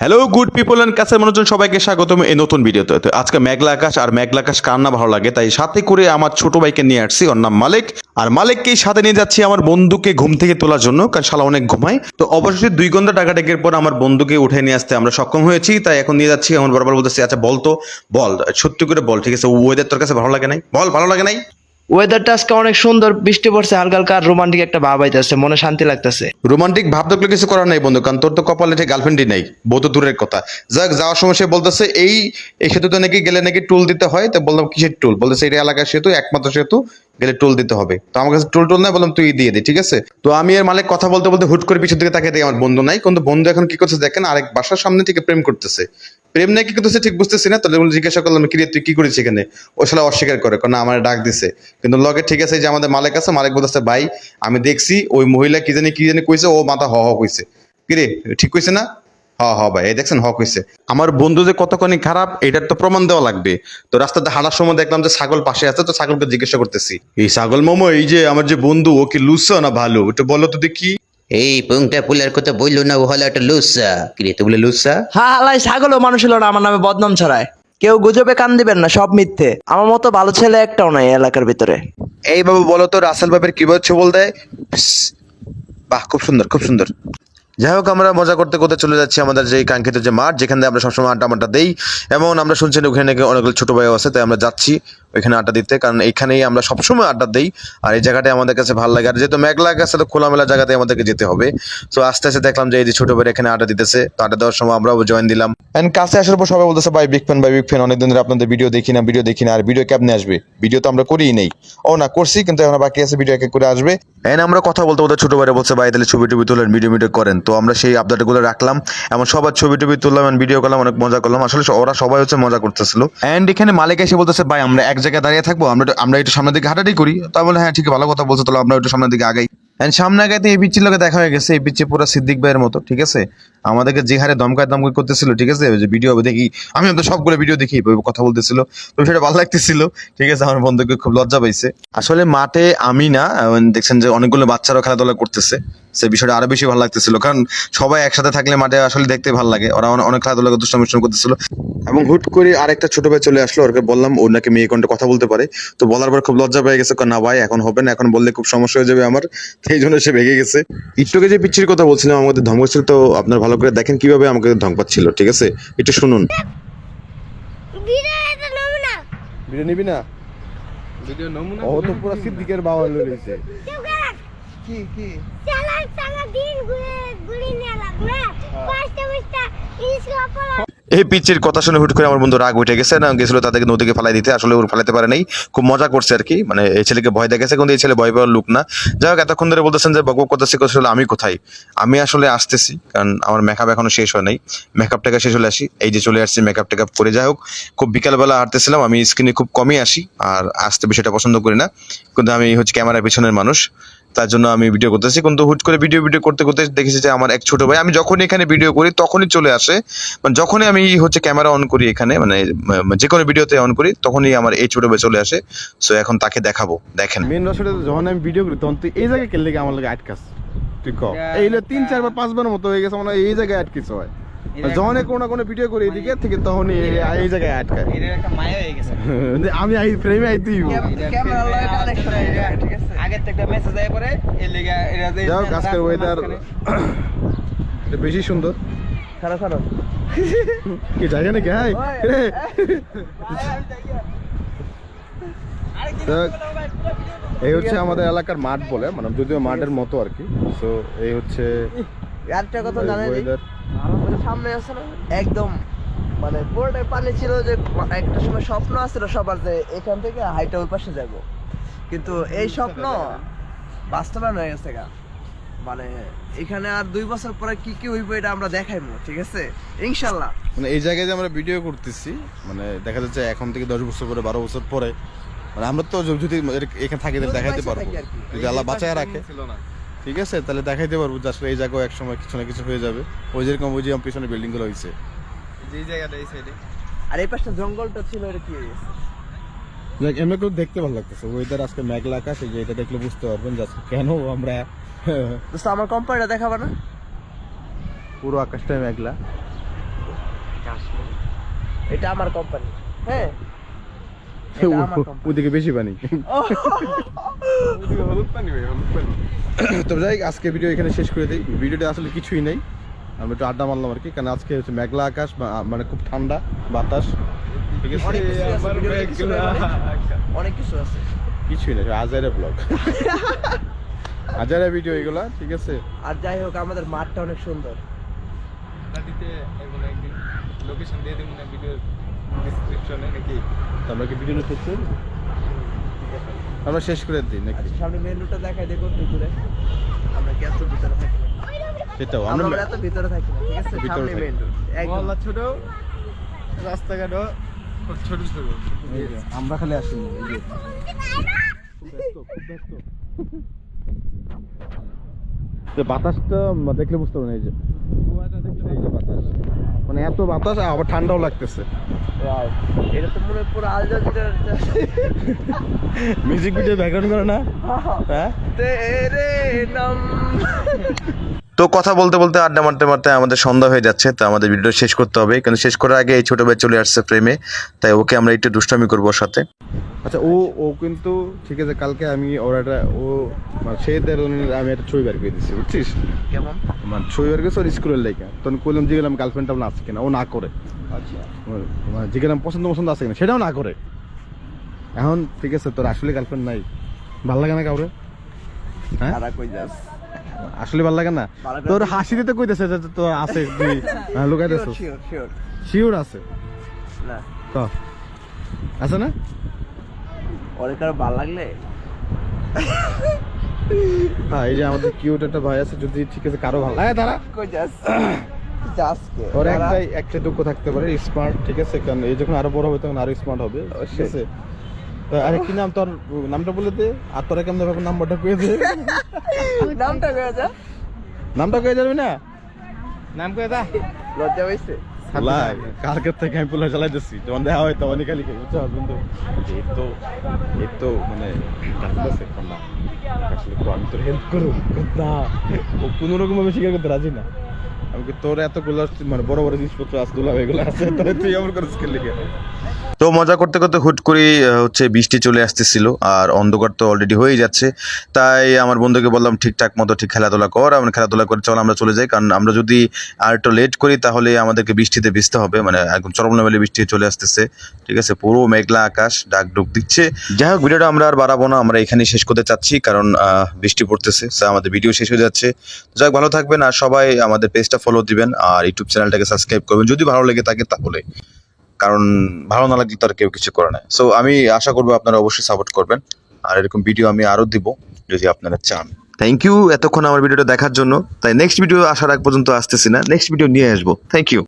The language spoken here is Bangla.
হ্যালো গুড পিপল অ্যান্ড কাছের মানুষজন সবাইকে স্বাগতম এই নতুন ভিডিওতে। তো আজকে মেঘলা আকাশ আর মেঘলা আকাশ কার না ভালো লাগে, তাই সাথে করে আমার ছোট ভাইকে নিয়ে আসছি, ওর নাম মালিক। আর মালিককেই সাথে নিয়ে যাচ্ছি আমার বন্ধুকে ঘুম থেকে তোলার জন্য, কারণ শালা অনেক ঘুমায়। তো অবশেষে 2 ঘন্টা টাকাটাকের পর আমার বন্ধুকে উঠে নিয়ে আসতে আমরা সক্ষম হয়েছি, তাই এখন নিয়ে যাচ্ছি। আমার বারবার বলতেছি আচ্ছা বল তো, বল সত্যি করে বল, ঠিক আছে ওয়েদার তোর কাছে ভালো লাগে নাই? বল ভালো লাগে নাই? ওয়েদারটা আজকে অনেক সুন্দর, বৃষ্টি পড়ছে হালকা হালকা, আর রোমান্টিক একটা ভাব আইতেছে, মনে শান্তি লাগতেছে। রোমান্টিক ভাব থাকলে কিছু করার নাই বন্ধু, কারণ তোর তো কপালে ঠিক গার্লফ্রেন্ডই নাই, বউ তো দূরের কথা। যাক, যাওয়ার সময় সে বলতেছে এই এই সেতুতে নাকি গেলে নাকি টোল দিতে হয়। তো বললাম কিসের টোল? বলতেছে এটা এলাকার সেতু, একমাত্র সেতু, গেলে টোল দিতে হবে। তো আমার কাছে টোল নাই, বললাম তুই দিয়ে দে, ঠিক আছে। তো আমি এর মালিক কথা বলতে বলতে হুট করে পিছন দিকে তাকিয়ে দেখি আমার বন্ধু নাই। কিন্তু বন্ধু এখন কি করছে দেখেন, আরেক বাসার সামনে থেকে প্রেম করতেছে। প্রেম নাকি করতেছে ঠিক বুঝতেছি না। তাহলে জিজ্ঞাসা করলাম কি রে তুই কি করেছিস এখানে? ও শালা অস্বীকার করে, কারণ আমার ডাক দিছে। কিন্তু লগে ঠিক আছে যে আমাদের মালিক আছে, মালিক বলতেছে ভাই আমি দেখছি ওই মহিলা কি জানি কইছে, ও মাথা হ হ কইছে। কি রে ঠিক কইছে না? হ হ ভাই, এই দেখছেন হ কইছে। আমার বন্ধু যে কতখানি খারাপ এটার তো প্রমাণ দেওয়া লাগবে। তো রাস্তাতে হাঁটার সময় দেখলাম যে ছাগল পাশে আছে, তো ছাগলকে জিজ্ঞাসা করতেছি এই ছাগল মোমো, এই যে আমার যে বন্ধু ও কি লুচ্ছা না ভালো, একটু বলো তো দেখি। এই পুংটা পুলার কথা বললো না, ও হলো একটা লুসা। কিরে তো বলে লুসা? হালাই ছাগলও মানুষ হলো না, আমার নামে বদনাম ছড়ায়। কেউ গুজবে কান দিবেন না, সব মিথ্যে। আমার মতো ভালো ছেলে একটাও নাই এলাকার ভিতরে। এই বাবু বলো তো রাসেল বাবের কিভাবে ছবল দেয়? বাহ, খুব সুন্দর খুব সুন্দর। যাই হোক, আমরা মজা করতে করতে চলে যাচ্ছি আমাদের যে কাঙ্ক্ষিত যে মাঠ, যেখানে আমরা সবসময় আড্ডা মাড্ডা দেই। এবং আমরা শুনছি ওখানে নাকি অনেকগুলো ছোট ভাইও আছে, তাই আমরা যাচ্ছি ওইখানে আড্ডা দিতে, কারণ এইখানেই আমরা সবসময় আড্ডা দেই। আর এই জায়গাটাই আমাদের কাছে ভালো লাগে। আর যেহেতু মেঘলা গেছে, তো খোলামেলা জায়গাতে আমাদেরকে যেতে হবে। তো আস্তে আস্তে দেখলাম যে এই যে ছোট ভাই এখানে আড্ডা দিতেছে, তো আড্ডা দেওয়ার সময় আমরাও জয়েন দিলাম। এন্ড কাছে আসার পর সবাই বলতেছে ভাই বিগ ফ্যান, ভাই বিগ ফ্যান, অনেকদিন ধরে আপনাদের ভিডিও দেখি না। আর ভিডিও কেমনে আসবে? ভিডিও তো আমরা করিই নেই। ও না, করছি, কিন্তু এখন বাকি আছে, ভিডিও এক এক করে আসবে। এন্ড আমরা কথা বলতে বলতে ছোট ভাইরা বলছে ভাই তাহলে ছবি টবি তোলেন, ভিডিও করেন। তো আমরা সেই আপডেট গুলো রাখলাম, এমন সবার ছবি টবি তুললাম, ভিডিও করলাম, অনেক মজা করলাম। আসলে ওরা সবাই হচ্ছে মজা করতেছিল। এন্ড এখানে মালিক এসে বলতেছে ভাই আমরা এক জায়গায় দাঁড়িয়ে থাকবো, আমরা একটু সামনের দিকে হাঁটাহাঁটি করি। তা বলে হ্যাঁ ঠিক আছে, ভালো কথা বলছো, তাহলে আমরা একটু সামনের দিকে আগাই। এন্ড সামনে আগাইতে এই পিচ্ছির লোকে দেখা হয়ে গেছে। এই পিচ্ছি পুরো সিদ্দিক ভাইয়ের মতো, ঠিক আছে। আমাদেরকে যে হারে দমকায় করতেছিল, ঠিক আছে, যে ভিডিও দেখি আমি তো সবগুলো ভিডিও দেখি কথা বলতেছিল, তো সেটা ভালো লাগতেছিল, ঠিক আছে। আমার বন্ধুকে খুব লজ্জা পাইছে। আসলে মাঠে আমি না, দেখছেন যে অনেকগুলো বাচ্চারাও খেলাধুলা করতেছে, সে বিষয়টা আরো বেশি ভালো লাগতেছিল, কারণ সবাই একসাথে থাকলে মাঠে আসলে দেখতে ভালো লাগে। ওরা অনেক খেলাধুলা দুষ্টামি করতেছিল। এবং হুট করে আরেকটা ছোট ভাই চলে আসলো, ওকে বললাম ওর নাকি মেয়ে কণ্ঠে কথা বলতে পারে। তো বলার পর খুব লজ্জা পেয়ে গেছে, না ভাই এখন হবে না, এখন বললে খুব সমস্যা হয়ে যাবে আমার। এই জন্য সে ভেগে গেছে। একটুকে যে পিচ্ছির কথা বলছিলাম আমাদের ধমক ছিল, তো আপনার ভালো করে দেখেন কিভাবে আমাকে ধমক পাচ্ছিল, ঠিক আছে, একটু শুনুন। ভিডিও নিবি না? ভিডিও নমুনা ও তো পুরো সিদ্দিকের বাবা লইছে। কি কি সারা দিন ঘুরে ঘুরে নিয়ে লাগবে পাঁচটা পাঁচটা স্কুল এই পিচ্চির কথা শুনে হুট করে আমার বন্ধু রাগ উঠে গেছে, না গেছিল তাদেরকে নদীকে ফেলাই দিতে। আসলে ওর ফেলাতে পারে নাই, খুব মজা করছে আর কি। মানে এই ছেলেকে ভয় দেখেছে, কিন্তু এই ছেলে ভয় পাওয়ার লোক না। যাই হোক, এতক্ষণ ধরে বলতেছেন যে বকবক করতেছি, আমি কোথায়? আমি আসলে আসতেছি, কারণ আমার মেকআপ এখনো শেষ হয় নাই। মেকআপ টেকআপ শেষ হলে আসি, এই যে চলে আসছি মেকআপ টেকআপ করে। যাই হোক, খুব বিকালবেলা হাঁটতেছিলাম, আমি স্ক্রিনে খুব কমই আসি, আর আসতে বিষয়টা পছন্দ করি না, কিন্তু আমি হচ্ছে ক্যামেরার পিছনের মানুষ, তার জন্য আমি ভিডিও করতেছি। কিন্তু হুট করে ভিডিও করতে করতে দেখেছি যে আমার এক ছোট ভাই, আমি যখনই এখানে ভিডিও করি তখনই চলে আসে। মানে যখনই আমি হচ্ছে ক্যামেরা অন করি এখানে, মানে যে কোনো ভিডিওতে অন করি, তখনই আমার এই ছোট ভাই চলে আসে। সো এখন তাকে দেখাবো, দেখেন। মেন রসটা যখন আমি ভিডিও করি তখন তুই এই জায়গায় কেন লেগে আমার লাগে আটকাস? তুই ক এই 3-4 বার 5 বার মতো হয়ে গেছে মানে এই জায়গায় আটকিস হয়। যখন কোনো না কোনো ভিডিও করি এদিকে থেকে, তখন এই জায়গায় আটকায়। এর একটা মায়া হয়ে গেছে। আমি আই ফ্রেমে আই তুই ক্যামেরা লয় কানেকশন হয়ে যায়, ঠিক আছে। আগের থেকে মেসেজ আয় পরে এর লেগে এরা যে যাও আজকের ওয়েদার বেশি সুন্দর। খারাপ খারাপ কি জায়গা নাকি? হাই এই হচ্ছে আমাদের এলাকার মাঠ বলে, মানে যদিও মাঠের মতো আর কি। তো এই হচ্ছে আরেকটা কথা জানেন, ওয়েদার। সামনে আছে না একদম, মানে পুরোটাই পানি ছিল। যে একটা সময় স্বপ্ন আছিল সবার যে এখান থেকে হাইটা ওই পাশে যাব, কিন্তু এই স্বপ্ন বাস্তবায়ন হয়ে গেছে গা। মানে এখানে আর 2 বছর পরে কি কি হইব এটা আমরা দেখাইবো, ঠিক আছে ইনশাল্লাহ। মানে এই জায়গায় যে আমরা ভিডিও করতেছি, মানে দেখা যাচ্ছে এখন থেকে 10 বছর পরে 12 বছর পরে, মানে আমরা তো যদি এখানে থাকি তাহলে দেখাইতে পারবো, যদি আল্লাহ বাঁচায় রাখে, ঠিক আছে, তাহলে দেখাইতে পারবো যে আসলে এই জায়গায় এক সময় কিছু না কিছু হয়ে যাবে। ওই যেরকম ওই যে পিছনে বিল্ডিং গুলো হয়েছে, যে জায়গাটা এই সাইডে, আর এই পাশটা জঙ্গলটা ছিল, এটা কি হয়ে গেছে? দেখ এমনি করে দেখতে ভালো লাগতেছে ওয়েদার। আজকে মেঘলা আকাশ, এই যে এটা দেখলে বুঝতে পারবেন যে আজকে কেন আমরা দোস্ত আমার কোম্পানিটা দেখাবা না? পুরো আকাশটা মেঘলা। এটা আমার কোম্পানি, হ্যাঁ এটা আমার কোম্পানি। ওদিকে বেশি পানি। হলুদ পানি ভাই, হলুদ পানি। তবে যাই হোক, আজকে ভিডিও এখানে শেষ করে দিই। ভিডিওটা আসলে কিছুই নেই, আমরা একটু আড্ডা মারলাম আর কি, কারণ আজকে হচ্ছে মেঘলা আকাশ, মানে খুব ঠান্ডা বাতাস, ঠিক আছে? অনেক কিছু আছে, ভিডিওতে কিছু নাই মানে। অনেক কিছু আছে, কিছুই নেই, আজারে ব্লগ, আজারে ভিডিও এগুলা, ঠিক আছে? আর যাই হোক আমাদের মাঠটা অনেক সুন্দর। দিতে এমন একদিন লোকেশন দিয়ে দিন না ভিডিওর ডেসক্রিপশনে নাকি? তো আমরা কি ভিডিও শেষ করি? আমরা শেষ করে দিই নাকি? আচ্ছা, সামনে মেন রোডটা দেখাই দেখো ভিতরে, আমরা কি এত ভিতরে থাকি না, সেটাও আমরা আমরা এত ভিতরে থাকি না, ঠিক আছে? ভিতরে সামনে থাকি। মেন রোড একদম। মহল্লা ছোট, রাস্তাঘাটও ছোট ছোট। আমরা খালি আসি না, এই যে তো বাতাসটা দেখলে বুঝতে পারবেন, এই যে এই যে বাতাস, মানে এত বাতাস, আবার ঠান্ডাও লাগতেছে। এটা তো মনে হয় পুরো আল জাজিরার মিউজিক ভিডিও ব্যাকগ্রাউন্ড করে না? হ্যাঁ, তেরে নাম। তো কথা বলতে বলতে আড্ডা মারতে মারতে আমাদের সন্ধ্যা হয়ে যাচ্ছে, তো আমাদের ভিডিও শেষ করতে হবে, কিন্তু শেষ করার আগে এই ছোট ভাই চলে আসছে প্রেমে, তাই ওকে আমরা একটু দুষ্টামি করবো ওর সাথে। আচ্ছা, ও কিন্তু ঠিক আছে, কালকে আমি ওর একটা মানে সে আমি একটা ছবি বের করে দিচ্ছি, বুঝছিস? কেমন? মানে ছবি বের করেছে ওর স্কুলের লেখা, তখন বললাম জিজ্ঞেলাম গার্লফ্রেন্ড আপনার আছে কিনা, ও না করে। আচ্ছা, মানে জিজ্ঞেলাম পছন্দ আছে কিনা, সেটাও না করে। এখন ঠিক আছে, তোর আসলে গার্লফ্রেন্ড নাই, ভালো লাগে না কাউরে? হ্যাঁ, তারা কই যাস? আসলে ভালো লাগে না? তোর হাসি দিতে কইতেছে যে তোর আছে, তুই লুকাইতেছ। শিওর শিওর শিওর আছে না, তো? আছে না? ওরে কারো ভালো লাগলে হ্যাঁ, এই যে আমাদের কিউট একটা ভাই আছে, যদি ঠিক আছে কারো ভালো লাগে, তারা কই যাস? যাস কে? ওর তারা- একটা দুঃখ থাকতে পারে, স্মার্ট, ঠিক আছে? কারণ এই যখন আরো বড় হবে তখন আরো স্মার্ট হবে, ঠিক আছে? তো আরে কি নাম তোর, নামটা বলে দে, আর তোরা কেমন ভাবে নাম্বারটা কয়ে দে। নামটা কই যা? নামটা কয়ে যাবি না? নাম কয়ে দা। লজ্জা হইছে? লাই কালকের থেকে আমি পুলিশ চালাইতেছি, যখন দেখা হয় তখনই খালি বুঝছো বন্ধু, এই তো মানে ডাকতেছে না, আসলে আমি তোর হেল্প করবো না, ও কোনো রকম ভাবে স্বীকার করতে রাজি না। আমি কি তোর এতগুলো মানে বড় বড় জিনিসপত্র আছে, দুলাভ এগুলো আছে, তাহলে তুই আমার করে স্কিল লিখে। তো মজা করতে করতে হুট করে হচ্ছে বৃষ্টি চলে আসতেছিল, আর অন্ধকার তো অলরেডি হয়েই যাচ্ছে, তাই আমার বন্ধুকে বললাম ঠিকঠাক মতো ঠিক খেলাধুলা কর, আমরা খেলাধুলা করে চল আমরা চলে যাই, কারণ আমরা যদি আর একটু লেট করি তাহলে আমাদেরকে বৃষ্টিতে ভিজতে হবে, মানে একদম চরম লেভেলে বৃষ্টি চলে আসতেছে, ঠিক আছে? পুরো মেঘলা আকাশ, ডাক ডুক দিচ্ছে। যাই হোক, ভিডিওটা আমরা আর বাড়াবো না, আমরা এখানেই শেষ করতে চাচ্ছি, কারণ বৃষ্টি পড়তেছে, so আমাদের ভিডিও শেষ হয়ে যাচ্ছে। যাই হোক, ভালো থাকবেন, আর সবাই আমাদের পেজটা ফলো দিবেন, আর ইউটিউব চ্যানেলটাকে সাবস্ক্রাইব করবেন যদি ভালো লেগে থাকে তাহলে, কারণ ভালো না লাগলে তো আর কেউ কিছু করে না। সো আমি আশা করবো আপনারা অবশ্যই সাপোর্ট করবেন, আর এরকম ভিডিও আমি আরও দিব যদি আপনারা চান। থ্যাংক ইউ এতক্ষণ আমার ভিডিওটা দেখার জন্য। তাই নেক্সট ভিডিও আসার আগ পর্যন্ত আসতেছি না, নেক্সট ভিডিও নিয়ে আসবো। Thank you.